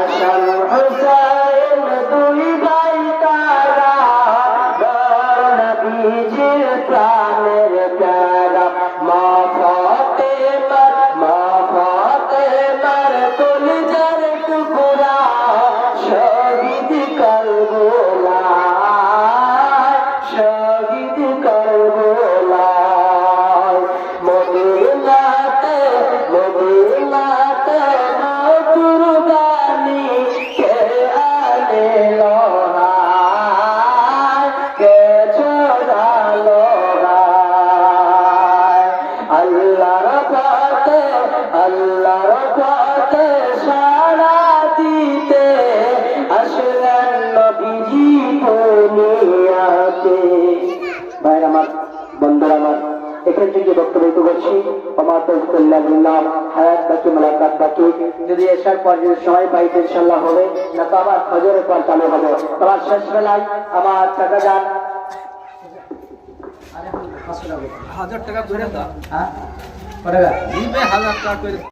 হাসান হুসাইন দুই ভাই তারা নবীজির প্রাণের প্যারা মা ফাতেমার কলিজার টুকরা শহীদ কারবালায় শহীদ কারবালায় মদিনাতে কুরবানি কে আনে লড়াই কে ছড়ালো আল্লাহর পথে সাড়া দিতে আসলেন নবীজি দুনিয়াতে। ভাই আমার, বন্ধুরা আমার, এখান থেকে বক্তব্য করছি। আমার তৌফিকুল্লাহ হায়াত বাকি মোলাকাত বাকি। যদি এসার পর যদি সময় পাইতে ইনশাআল্লাহ হবে, না তো আবার ফজরের পর চালু হবে। তোমার শেষ বেলায় আমার টাকা যান 1000 টাকা করে দাও। হ্যাঁ 1000 টাকা করে